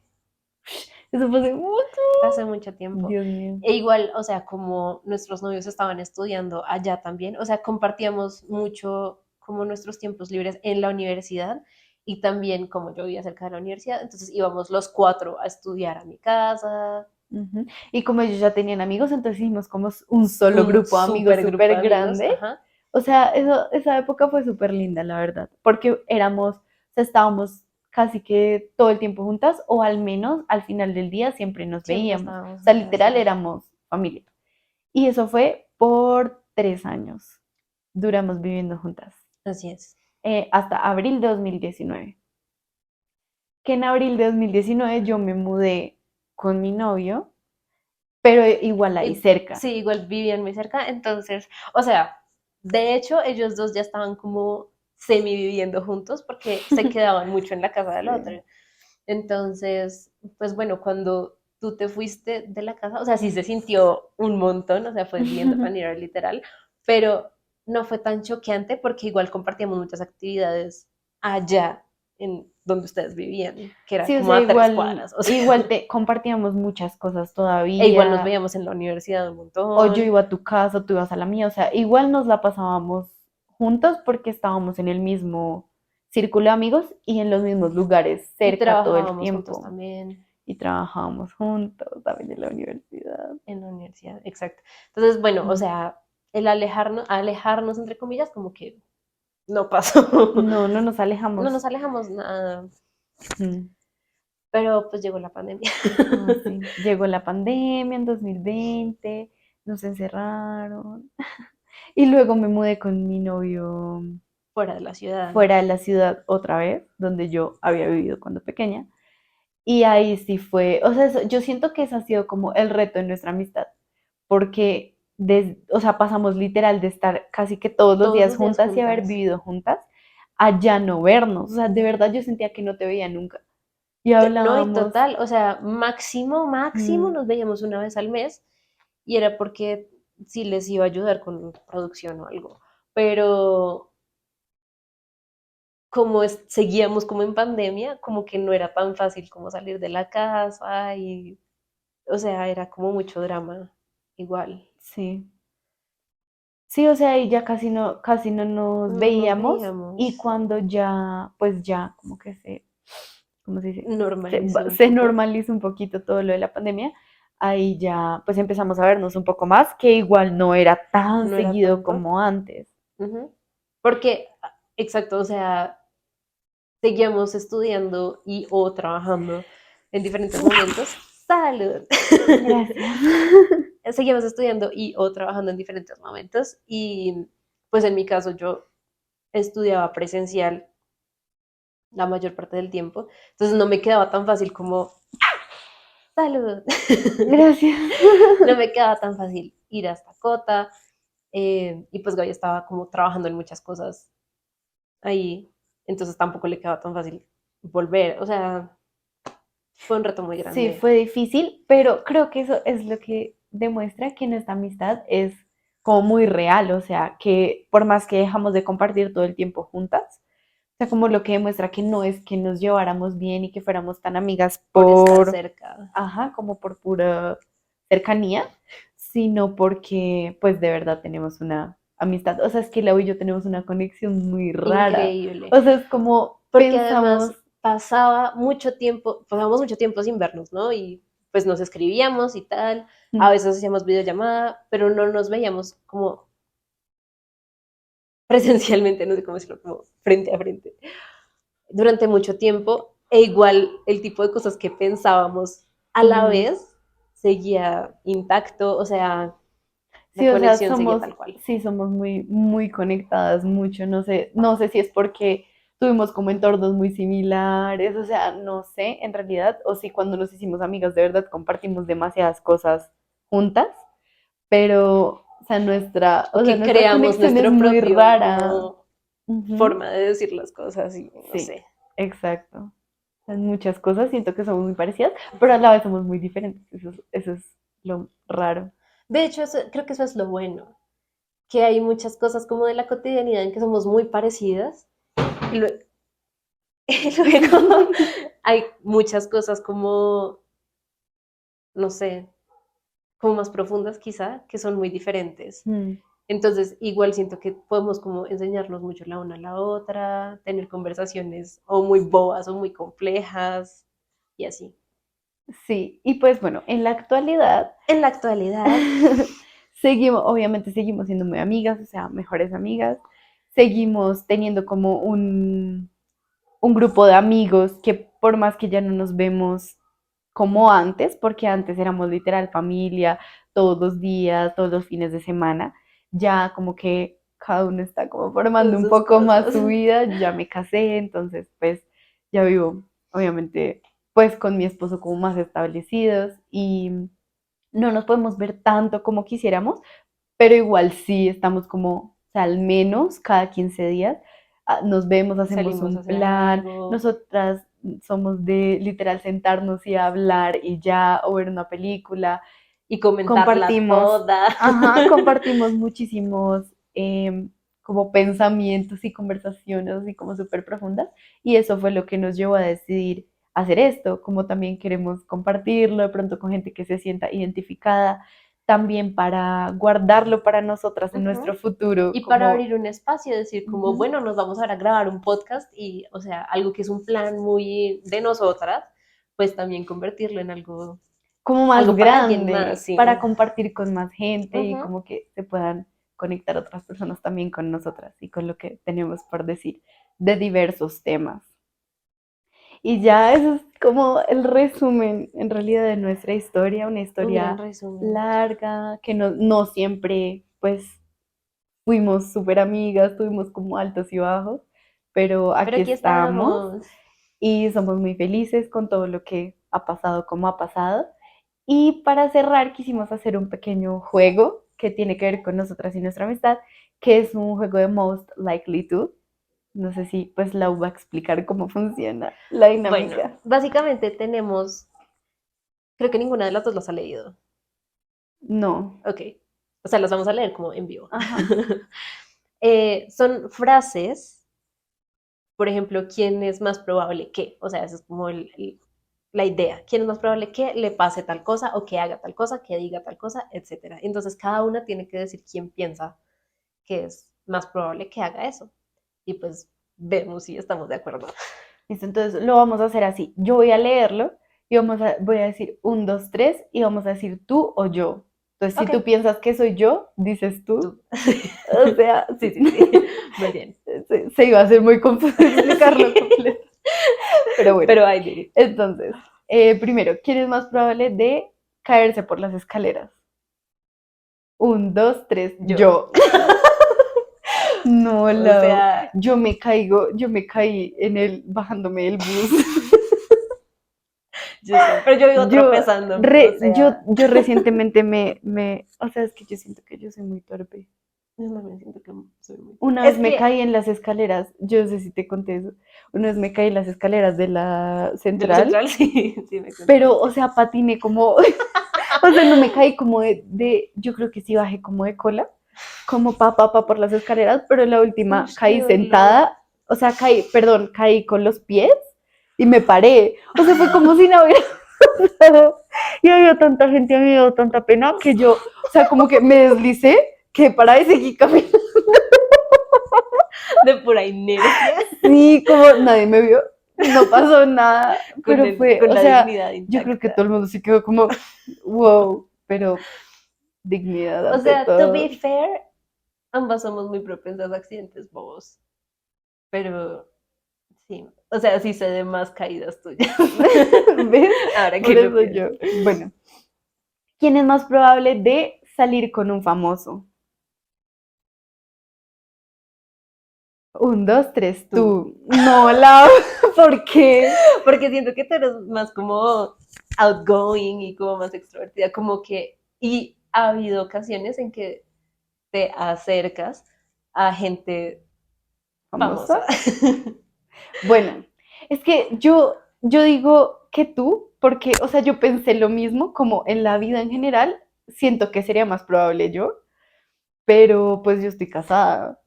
B: Eso fue hace mucho.
A: hace mucho tiempo.
B: Dios mío.
A: E igual, o sea, como nuestros novios estaban estudiando allá también, o sea, compartíamos mucho como nuestros tiempos libres en la universidad y también como yo vivía cerca de la universidad, entonces íbamos los cuatro a estudiar a mi casa,
B: Ujú. Y como ellos ya tenían amigos, entonces hicimos como un solo
A: un
B: grupo de amigos
A: súper grupo
B: súper
A: de amigos,
B: grande.
A: ajá,
B: O sea, esa época fue súper linda, la verdad, porque éramos, o sea, estábamos casi que todo el tiempo juntas, o al menos al final del día siempre nos
A: siempre
B: veíamos.
A: estábamos
B: O sea,
A: juntas,
B: literal
A: sí.
B: éramos familia. Y eso fue por 3 años. Duramos viviendo juntas,
A: Así es.
B: hasta abril de 2019. Que en abril de 2019 yo me mudé con mi novio, pero igual ahí
A: Y,
B: cerca.
A: sí, igual vivían muy cerca, entonces, o sea, de hecho, ellos dos ya estaban como semi viviendo juntos porque se quedaban mucho en la casa del
B: Sí.
A: otro. Entonces, pues bueno, cuando tú te fuiste de la casa, o sea, sí se sintió un montón, o sea, fue the end of an era literal, pero no fue tan choqueante porque igual compartíamos muchas actividades allá en donde ustedes vivían, que era
B: Sí, o
A: como
B: sea,
A: a tres
B: igual,
A: cuadras, o sea,
B: igual te compartíamos muchas cosas
A: e igual nos
B: todavía,
A: veíamos en la universidad un
B: o yo
A: montón.
B: iba a tu casa, tú ibas a la mía, o sea, igual nos la pasábamos juntos porque estábamos en el mismo círculo de amigos y en los mismos lugares
A: Y
B: cerca todo el
A: trabajábamos juntos
B: tiempo.
A: también
B: Y trabajábamos juntos también en la universidad.
A: en la universidad, exacto. Entonces, bueno, o
B: Mm.
A: sea, el alejarnos entre comillas, como que no pasó.
B: No, no nos
A: No
B: alejamos.
A: nos alejamos nada,
B: Mm.
A: pero pues llegó la pandemia.
B: Ah, sí. Llegó la pandemia en 2020, nos encerraron. Y luego me mudé con mi novio
A: Fuera de la ciudad.
B: fuera de la ciudad otra vez, donde yo había vivido cuando pequeña. Y ahí sí fue, o sea, yo siento que ese ha sido como el reto de nuestra amistad, porque o sea, pasamos literal de estar casi que todos los
A: Todos
B: días
A: los días
B: juntas y haber
A: juntas.
B: vivido juntas, a ya no vernos. O sea, de verdad yo sentía que no te veía nunca. Y
A: No, y
B: hablábamos,
A: total, o sea, máximo
B: mm,
A: nos veíamos una vez al mes y era porque sí les iba a ayudar con producción o algo. Pero como seguíamos como en pandemia, como que no era tan fácil como salir de la casa y, o sea, era como mucho drama igual.
B: sí. Sí, o sea, y ya casi no nos
A: No nos
B: veíamos y
A: veíamos.
B: cuando ya, pues ya, como que ¿cómo se dice?
A: Normalizó un
B: Se
A: poco.
B: normaliza un poquito todo lo de la pandemia, ahí ya, pues empezamos a vernos un poco más, que igual no era tan
A: No era
B: seguido
A: tanto.
B: como antes.
A: Ujú. Porque, exacto, o sea, seguíamos estudiando y o trabajando en diferentes momentos. ¡Salud!
B: Gracias.
A: Seguíamos estudiando y o trabajando en diferentes momentos y pues en mi caso yo estudiaba presencial la mayor parte del tiempo, entonces no me quedaba tan fácil como salud.
B: Gracias.
A: No me quedaba tan fácil ir hasta Cota y pues Gaby estaba como trabajando en muchas cosas ahí, entonces tampoco le quedaba tan fácil volver, o sea, fue un reto muy
B: Sí,
A: grande.
B: fue difícil, pero creo que eso es lo que demuestra que nuestra amistad es como muy real, o sea, que por más que dejamos de compartir todo el tiempo juntas, o sea, como lo que demuestra que no es que nos lleváramos bien y que fuéramos tan amigas
A: Por estar cerca.
B: ajá, como por pura cercanía, sino porque pues de verdad tenemos una amistad. O sea, es que Lau y yo tenemos una conexión muy rara.
A: Increíble.
B: O sea, es como
A: Porque
B: pensamos,
A: además pasábamos mucho tiempo sin vernos, ¿no? Y pues nos escribíamos y tal, a
B: mm,
A: veces hacíamos videollamada, pero no nos veíamos como presencialmente, no sé cómo decirlo, como frente a frente, durante mucho tiempo, e igual el tipo de cosas que pensábamos a la
B: mm,
A: vez seguía intacto, o sea, la
B: sí, o sea,
A: conexión seguía tal cual.
B: sí, somos muy, muy conectadas mucho. No sé si es porque tuvimos como entornos muy similares, o sea, no sé, en realidad, o si cuando nos hicimos amigas de verdad compartimos demasiadas cosas juntas, pero,
A: O
B: o sea,
A: que
B: nuestra
A: creamos
B: conexión es
A: nuestro
B: muy
A: propio
B: rara.
A: como
B: Ujú.
A: forma de decir las cosas y no
B: Sí,
A: sé.
B: exacto. En muchas cosas siento que somos muy parecidas, pero a la vez somos muy diferentes. Eso es lo raro.
A: De hecho, creo que eso es lo bueno, que hay muchas cosas como de la cotidianidad en que somos muy parecidas y y luego hay muchas cosas como, no sé, como más profundas quizá, que son muy diferentes.
B: Mm,
A: Entonces, igual siento que podemos como enseñarnos mucho la una a la otra, tener conversaciones o muy bobas o muy complejas y así.
B: sí, y pues bueno, en la actualidad
A: En la actualidad,
B: obviamente seguimos siendo muy amigas, o sea, mejores amigas. Seguimos teniendo como un grupo de amigos que por más que ya no nos vemos como antes, porque antes éramos literal familia, todos los días, todos los fines de semana. Ya como que cada uno está como formando
A: Con
B: un
A: sus
B: poco más
A: cosas.
B: su vida. Yo ya me casé, entonces pues ya vivo, obviamente, pues con mi esposo como más establecidos y no nos podemos ver tanto como quisiéramos, pero igual sí estamos como, o sea, al menos cada 15 días nos vemos, hacemos
A: Salimos a
B: un
A: hacer
B: plan,
A: algo
B: nosotras somos de literal sentarnos y hablar y ya, o ver una película,
A: y comentarla
B: compartimos,
A: toda.
B: ajá, compartimos muchísimos como pensamientos y conversaciones así como súper profundas, y eso fue lo que nos llevó a decidir hacer esto, como también queremos compartirlo de pronto con gente que se sienta identificada, también para guardarlo para nosotras en nuestro
A: Ujú.
B: futuro,
A: Y para
B: como,
A: abrir un espacio, decir como,
B: ujú,
A: bueno, nos vamos ahora a grabar un podcast y, o sea, algo que es un plan muy de nosotras, pues también convertirlo en algo,
B: como más
A: algo para alguien más,
B: grande,
A: sí.
B: para compartir con más gente y
A: Ujú.
B: como que se puedan conectar otras personas también con nosotras y con lo que tenemos por decir de diversos temas. Y ya eso es como el resumen en realidad de nuestra historia, una
A: Un gran
B: historia
A: resumen.
B: larga, que no siempre pues fuimos súper amigas, tuvimos como altos y bajos, pero
A: Pero
B: aquí
A: aquí
B: estamos
A: estamos.
B: y somos muy felices con todo lo que ha pasado como ha pasado. Y para cerrar quisimos hacer un pequeño juego que tiene que ver con nosotras y nuestra amistad, que es un juego de Most Likely To. No sé si pues Lau va a explicar cómo funciona la
A: Bueno,
B: dinámica.
A: básicamente tenemos, creo que ninguna de las dos las ha leído.
B: No.
A: Ok. O sea, las vamos a leer como en vivo.
B: Ajá.
A: Son frases, por ejemplo, ¿quién es más probable que? O sea, esa es como la idea. ¿Quién es más probable que le pase tal cosa o que haga tal cosa, que diga tal cosa, etcétera? Entonces, cada una tiene que decir quién piensa que es más probable que haga eso. Y pues vemos si estamos de acuerdo.
B: Listo, entonces lo vamos a hacer así. Yo voy a leerlo y voy a decir un, dos, tres y vamos a decir tú o yo. Entonces, si
A: Ok,
B: tú piensas que soy yo, dices tú.
A: tú.
B: O sea,
A: Sí, sí, sí. Muy bien.
B: se iba a hacer muy confuso explicarlo
A: Sí.
B: completo. Pero bueno,
A: Pero I did it.
B: entonces, primero, ¿quién es más probable de caerse por las escaleras? Un, dos, tres,
A: Yo.
B: yo. No,
A: O
B: Lau,
A: sea,
B: yo me caí en el, bajándome del bus.
A: yo sé. Pero yo vivo tropezando. O sea,
B: Yo recientemente o sea, es que yo siento que yo soy muy torpe.
A: yo también siento que soy muy.
B: Una vez
A: Es
B: me
A: que
B: caí en las escaleras, yo no sé si te conté eso, una vez me caí en las escaleras de la
A: de la
B: central,
A: central sí, sí me
B: pero, o
A: contaste.
B: sea, patiné como, o sea, no me caí como yo creo que sí bajé como de cola, como pa por las escaleras, pero en la
A: Uy,
B: última
A: qué
B: caí
A: dolor.
B: sentada, o sea, perdón, caí con los pies y me paré, o sea, fue como si no hubiera pasado, y había tanta gente, me dio tanta pena que yo, o sea, como que me deslicé, que para y seguí caminando.
A: De pura inercia.
B: Sí, como nadie me vio, no pasó nada,
A: Con,
B: pero fue,
A: con
B: o
A: la
B: sea,
A: dignidad
B: yo creo que todo
A: intacta.
B: el mundo se quedó como, wow, pero dignidad
A: O
B: ante
A: sea, to be
B: todo.
A: fair, ambas somos muy propensas a accidentes bobos. Pero sí. O sea, sí sé de más caídas tuyas.
B: ¿Ves?
A: Ahora que
B: Por
A: lo
B: eso yo.
A: pienso.
B: Bueno, ¿quién es más probable de salir con un famoso? Un, dos, tres,
A: Tú.
B: tú. No, la, ¿por qué?
A: Porque siento que tú eres más como outgoing y como más extrovertida, como que, y ha habido ocasiones en que te acercas a gente famosa.
B: ¿Famosa? Bueno, es que yo digo que tú, porque, o sea, yo pensé lo mismo, como en la vida en general, siento que sería más probable yo, pero pues yo estoy casada.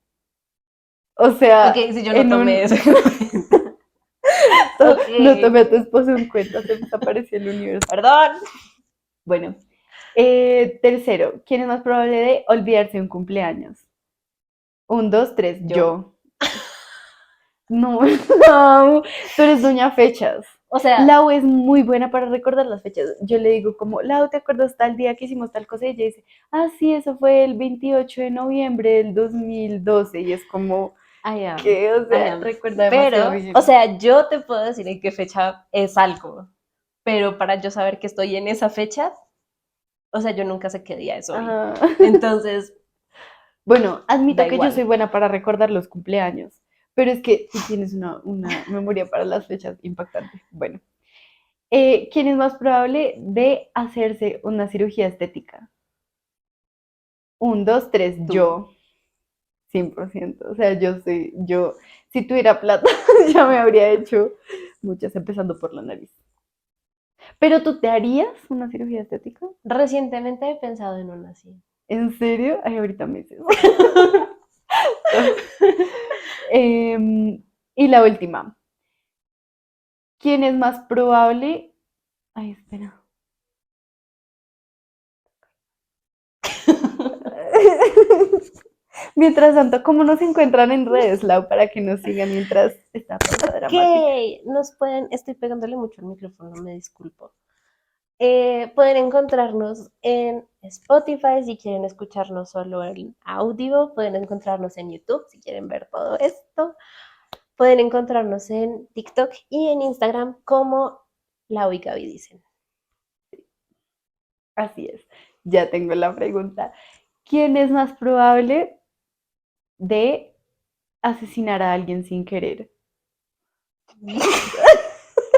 B: O
A: Ok,
B: sea,
A: si yo no
B: en
A: tomé
B: un,
A: eso en cuenta. Ok,
B: no tomé a tu esposo en cuenta, se desapareció el universo.
A: perdón.
B: Bueno, tercero, ¿quién es más probable de olvidarse de un cumpleaños? Un, dos, tres,
A: Yo.
B: yo. No, no, tú eres doña fechas.
A: O sea,
B: Lau es muy buena para recordar las fechas. Yo le digo como, Lau, ¿te acuerdas tal día que hicimos tal cosa? Y ella dice, ah, sí, eso fue el 28 de noviembre del 2012. Y es como,
A: I am,
B: ¿qué? O
A: I
B: sea,
A: am.
B: recuerda demasiado
A: Pero, o
B: bien.
A: sea, yo te puedo decir en qué fecha es algo, pero para yo saber que estoy en esa fecha, O sea, yo nunca sé qué día es hoy.
B: Ah.
A: Entonces,
B: Bueno, admito
A: da
B: que yo
A: igual.
B: soy buena para recordar los cumpleaños, pero es que tú tienes una memoria para las fechas impactante. Bueno, ¿quién es más probable de hacerse una cirugía estética? Un, dos, tres,
A: Tú.
B: yo. 100%. O sea, si tuviera plata, ya me habría hecho muchas, empezando por la nariz. ¿Pero tú te harías una cirugía estética?
A: Recientemente he pensado en una así.
B: ¿En serio? Ay, ahorita me dices. Y la última. ¿Quién es más probable? Ay, espera. Mientras tanto, ¿cómo nos encuentran en redes, Lau, para que nos sigan mientras esta pausa
A: Ok,
B: dramática?
A: estoy pegándole mucho al micrófono, me disculpo. Pueden encontrarnos en Spotify si quieren escucharnos solo en audio, pueden encontrarnos en YouTube si quieren ver todo esto, pueden encontrarnos en TikTok y en Instagram como Lau y Gaby dicen.
B: Así es. Ya tengo la pregunta. ¿Quién es más probable de asesinar a alguien sin querer?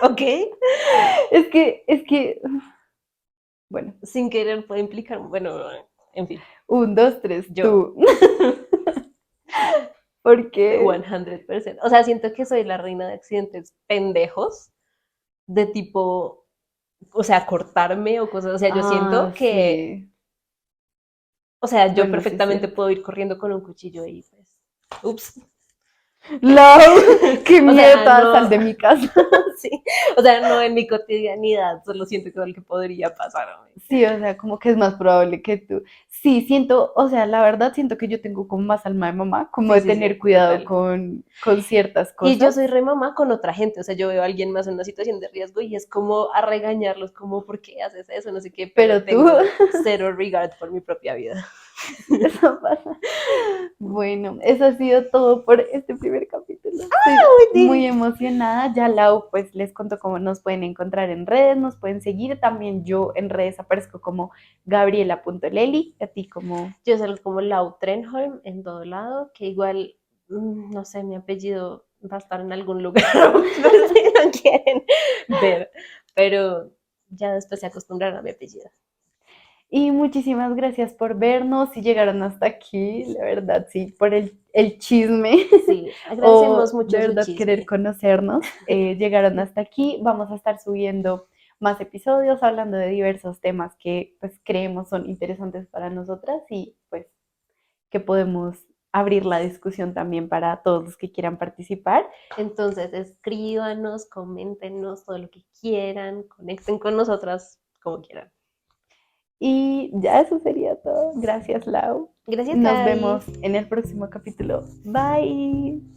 A: Ok,
B: Es que, bueno,
A: sin querer puede implicar, bueno, en fin,
B: un, dos, tres,
A: yo.
B: tú. ¿Por qué?
A: 100%. O sea, siento que soy la reina de accidentes pendejos, de tipo, o sea, cortarme o cosas. O sea, yo siento
B: Ah,
A: que,
B: sí.
A: o sea, yo
B: Bueno, sí es
A: perfectamente
B: cierto.
A: puedo ir corriendo con un cuchillo y pues, ups.
B: Lau, qué
A: O sea,
B: mierda, sal
A: no,
B: de mi casa.
A: sí, o sea, no en mi cotidianidad, solo siento que es lo que podría pasarme.
B: Sí, o sea, como que es más probable que tú. Sí, siento, o sea, la verdad siento que yo tengo como más alma de mamá, como
A: Sí,
B: de
A: sí,
B: tener
A: sí,
B: cuidado
A: total.
B: con ciertas
A: Y yo
B: cosas.
A: soy re mamá con otra gente, o sea, yo veo a alguien más en una situación de riesgo y es como a regañarlos, como, ¿por qué haces eso? No sé qué, pero
B: Pero tú,
A: tengo cero regard por mi propia vida.
B: sí, eso pasa. Bueno, eso ha sido todo por este primer capítulo. Estoy muy emocionada. Ya Lau, pues les cuento cómo nos pueden encontrar en redes, nos pueden seguir. También yo en redes aparezco como Gabriela.leli, a ti como...
A: Yo soy como Lau Trenholm en todo lado, que igual, no sé, mi apellido va a estar en algún lugar, por si no quieren ver, pero ya después se acostumbraron a mi apellido.
B: Y muchísimas gracias por vernos, si llegaron hasta aquí, la verdad, sí, por el chisme
A: Sí,
B: o
A: agradecemos
B: de
A: mucho su
B: verdad querer
A: chisme.
B: conocernos, llegaron hasta aquí. Vamos a estar subiendo más episodios hablando de diversos temas que pues creemos son interesantes para nosotras y pues que podemos abrir la discusión también para todos los que quieran participar.
A: Entonces, escríbanos, coméntenos todo lo que quieran, conecten con nosotras como quieran.
B: Y ya eso sería todo. Gracias, Lau.
A: Gracias,
B: Nos
A: Gaby.
B: vemos en el próximo capítulo. Bye.